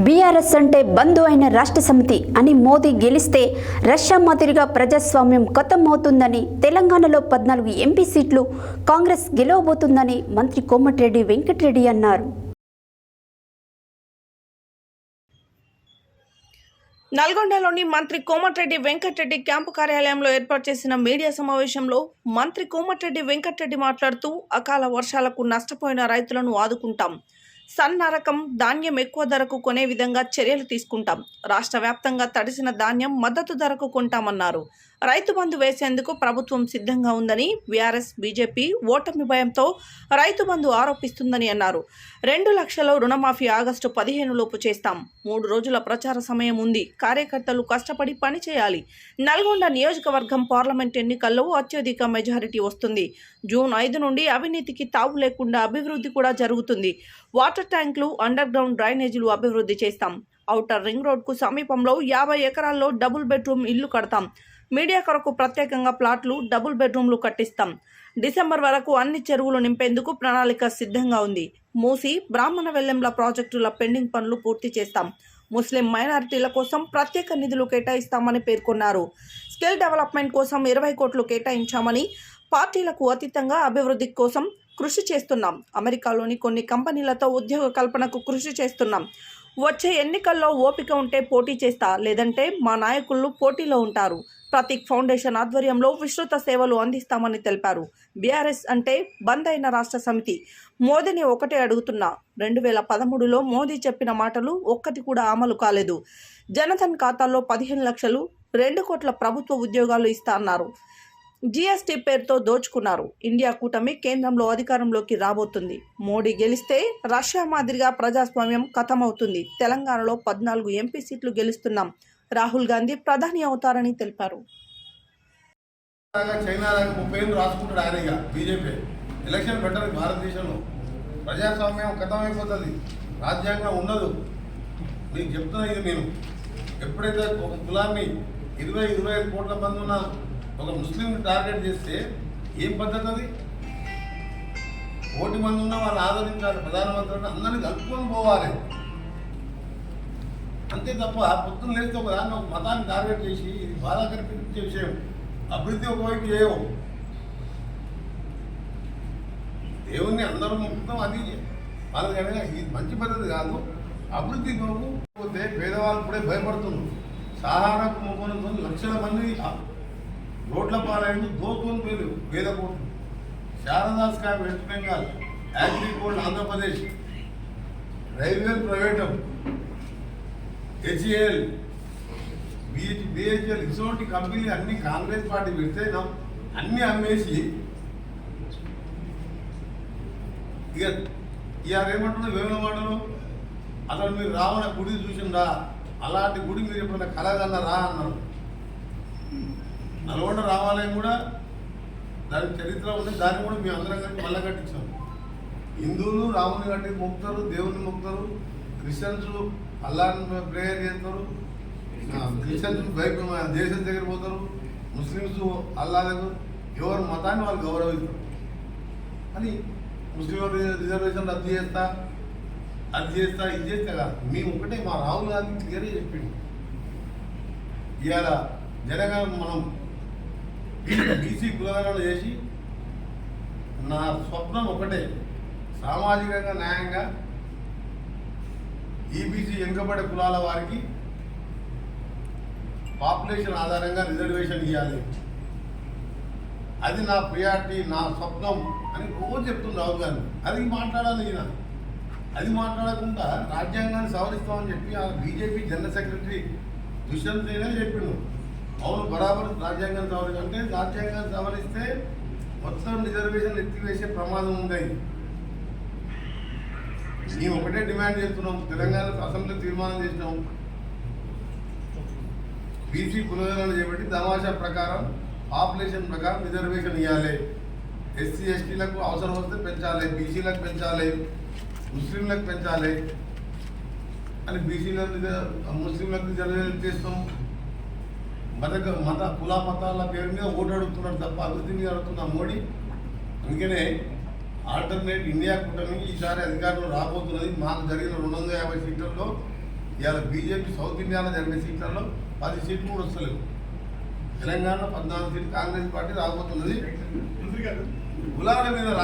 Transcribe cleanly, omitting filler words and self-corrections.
BRS అంటే బంధు అయిన రాష్ట్ర సమితి అని మోదీ గెలిస్తే రష్యా మాదిరిగా ప్రజాస్వామ్యం ఖతమవుతుందని, తెలంగాణలో 14 ఎంపీ సీట్లు కాంగ్రెస్ గెలవబోతుందని మంత్రి కోమటిరెడ్డి వెంకటరెడ్డి అన్నారు. నల్గొండలోని మంత్రి కోమటిరెడ్డి వెంకటరెడ్డి క్యాంపు కార్యాలయంలో ఏర్పాటు చేసిన మీడియా సమావేశంలో మంత్రి కోమటిరెడ్డి వెంకటరెడ్డి మాట్లాడుతూ, అకాల వర్షాలకు నష్టపోయిన రైతులను ఆదుకుంటాం, సన్న రకం ధాన్యం ఎక్కువ ధరకు కొనే విధంగా చర్యలు తీసుకుంటాం, రాష్ట్ర వ్యాప్తంగా తడిసిన ధాన్యం మద్దతు ధరకు కొంటామన్నారు. రైతు బంధు వేసేందుకు ప్రభుత్వం సిద్ధంగా ఉందని, బీఆర్ఎస్ బీజేపీ ఓటమి భయంతో రైతు బంధు ఆరోపిస్తుందని అన్నారు. 2 లక్షల రుణమాఫీ ఆగస్టు 15 లోపు చేస్తాం. 3 రోజుల ప్రచార సమయం ఉంది. కార్యకర్తలు కష్టపడి పని చేయాలి. నల్గొండ నియోజకవర్గం పార్లమెంట్ ఎన్నికల్లో అత్యధిక మెజారిటీ వస్తుంది. జూన్ 5 నుండి అవినీతికి తావు లేకుండా అభివృద్ధి కూడా జరుగుతుంది. వాటర్ ట్యాంకులు, అండర్ గ్రౌండ్ డ్రైనేజీలు అభివృద్ధి చేస్తాం. ఔటర్ రింగ్ రోడ్కు సమీపంలో 50 ఎకరాల్లో డబుల్ బెడ్రూమ్ ఇల్లు కడతాం. మీడియా కొరకు ప్రత్యేకంగా ప్లాట్లు, డబుల్ బెడ్రూమ్లు కట్టిస్తాం. డిసెంబర్ వరకు అన్ని చెరువులు నింపేందుకు ప్రణాళిక సిద్ధంగా ఉంది. మూసి, బ్రాహ్మణ వెల్లెంల ప్రాజెక్టుల పెండింగ్ పనులు పూర్తి చేస్తాం. ముస్లిం మైనారిటీల కోసం ప్రత్యేక నిధులు కేటాయిస్తామని పేర్కొన్నారు. స్కిల్ డెవలప్మెంట్ కోసం 20 కోట్లు కేటాయించామని, పార్టీలకు అతీతంగా అభివృద్ధి కోసం కృషి చేస్తున్నాం. అమెరికాలోని కొన్ని కంపెనీలతో ఉద్యోగ కల్పనకు కృషి చేస్తున్నాం. వచ్చే ఎన్నికల్లో ఓపిక ఉంటే పోటీ చేస్తా, లేదంటే మా నాయకులు పోటీలో ఉంటారు. ప్రతీక్ ఫౌండేషన్ ఆధ్వర్యంలో విస్తృత సేవలు అందిస్తామని తెలిపారు. బీఆర్ఎస్ అంటే బంద్ అయిన రాష్ట్ర సమితి. మోదీని ఒకటే అడుగుతున్నా, 2013లో మోదీ చెప్పిన మాటలు ఒక్కటి కూడా అమలు కాలేదు. జనధన్ ఖాతాల్లో 15 లక్షలు, 2 కోట్ల ప్రభుత్వ ఉద్యోగాలు ఇస్తా అన్నారు. జీఎస్టీ పేరుతో దోచుకున్నారు. ఇండియా కూటమి కేంద్రంలో అధికారంలోకి రాబోతుంది. మోడీ గెలిస్తే రష్యా మాదిరిగా ప్రజాస్వామ్యం ఖతమవుతుంది. తెలంగాణలో 14 ఎంపీ సీట్లు గెలుస్తున్నాం. రాహుల్ గాంధీ ప్రధాని అవుతారని తెలిపారు. చైనా 30 ఏళ్ళు రాసుకుంటాడు ఆయన. ఇక బీజేపీ ఎలక్షన్ పెట్టరు. భారతదేశంలో ప్రజాస్వామ్యం ఖతమైపోతుంది. రాజ్యాంగం ఉండదు. మీకు చెప్తున్నా, ఇది నేను ఎప్పుడైతే ఒక కులాన్ని 20-25 కోట్ల మంది ఉన్న ఒక ముస్లింని టార్గెట్ చేస్తే ఏం పద్ధతి అది? 1 కోటి మంది ఉన్న వాళ్ళు ఆదరించాలి. ప్రధానమంత్రిని అందరినీ కలుపుకొని పోవాలి. అంతే తప్ప పొద్దున్న లేస్తే ఒక దాన్ని, ఒక మతాన్ని టార్గెట్ చేసి ఇది బాధ కనిపించే విషయం. అభివృద్ధి ఒకవైపు చేయవు. దేవుణ్ణి అందరూ మొత్తం అది వాళ్ళకి కానీ ఇది మంచి పద్ధతి కాదు. అభివృద్ధి పోతే పేదవాళ్ళు ఇప్పుడే భయపడుతున్నారు. సాహారకు మొక్కలతో లక్షల మంది రోడ్ల పాలైన దోచుకొని పోయారు. వేద కోట్లు. శారదా స్కామ్ వెస్ట్ బెంగాల్, అగ్రికోల్డ్ ఆంధ్రప్రదేశ్, రైల్వేలు ప్రైవేటం, హెచ్ఏఎల్, బిహెచ్ఎల్ ఇటువంటి కంపెనీలు అన్ని కాంగ్రెస్ పార్టీ పెడితే అన్నీ అమ్మేసి ఇక ఏమంటున్నా వేముల మాటలు, అసలు మీరు రావణ గుడి చూసిందా? అలాంటి గుడి మీరు ఎప్పుడైనా కలగన్నారా అన్నారు. నల్గొండ రామాలయం కూడా దాని చరిత్ర ఉంది. దాన్ని కూడా మేము అందరం కలిసి మళ్ళీ కట్టించాం. హిందువులు రాముని కట్టి మొక్కుతారు, దేవుని మొక్కుతారు. క్రిస్టియన్స్ అల్లాని ప్రేయర్ చేస్తారు. క్రిస్టియన్స్ దేశం దగ్గర పోతారు. ముస్లిమ్స్ అల్లా దగ్గర ఎవరి మతాన్ని వాళ్ళు గౌరవిస్తారు. అని ముస్లిం రిజర్వేషన్ రద్దు చేస్తా, అది చేస్తా, ఇది చేస్తా కాదు. మేము ఒకటే, మా రాహుల్ గాంధీ క్లియర్గా చెప్పింది. ఇవాళ జనగణ మనం బీసీ కులగణన చేసి, నా స్వప్నం ఒకటే, సామాజికంగా న్యాయంగా ఈబీసీ వెనుకబడే కులాల వారికి పాపులేషన్ ఆధారంగా రిజర్వేషన్ ఇవ్వాలి. అది నా ప్రియారిటీ, నా స్వప్నం అని రోజు చెప్తుంది రాహుల్ గాంధీ. అది మాట్లాడాలి. ఈయన అది మాట్లాడకుండా రాజ్యాంగాన్ని సవరిస్తామని చెప్పి ఆ బీజేపీ జనరల్ సెక్రటరీ దుష్యంత్ చెప్పిండు. అవును, బరాబర్ రాజ్యాంగాన్ని సవరి అంటే రాజ్యాంగాన్ని సవరిస్తే మొత్తం రిజర్వేషన్ ఎత్తివేసే ప్రమాదం ఉంది. మేము ఒకటే డిమాండ్ చేస్తున్నాం. తెలంగాణ అసెంబ్లీ తీర్మానం చేసినాం. బీసీ కులగణన చేపట్టి తమాషా ప్రకారం, పాపులేషన్ ప్రకారం రిజర్వేషన్ ఇవ్వాలి. ఎస్సీ ఎస్టీలకు అవసరం వస్తే పెంచాలి, బీసీలకు పెంచాలి, ముస్లింలకు పెంచాలి అని బీసీలకు ముస్లింలకు రిజర్వేషన్ చేస్తాం. మత కుల మతాల పేరు మీద ఓటు అడుగుతున్నాడు తప్ప అభివృద్ధి మీద అడుగుతున్నా మోడీ. అందుకనే ఆల్టర్నేట్ ఇండియా కూటమి ఈసారి అధికారంలో రాబోతున్నది. మాకు జరిగిన 250 సీట్లలో ఇవాళ బీజేపీ సౌత్ ఇండియాలో జరిగిన సీట్లలో 10 సీట్లు కూడా వస్తలేవు. తెలంగాణ 14 సీట్లు కాంగ్రెస్ పార్టీ రాబోతున్నది. కులాల మీద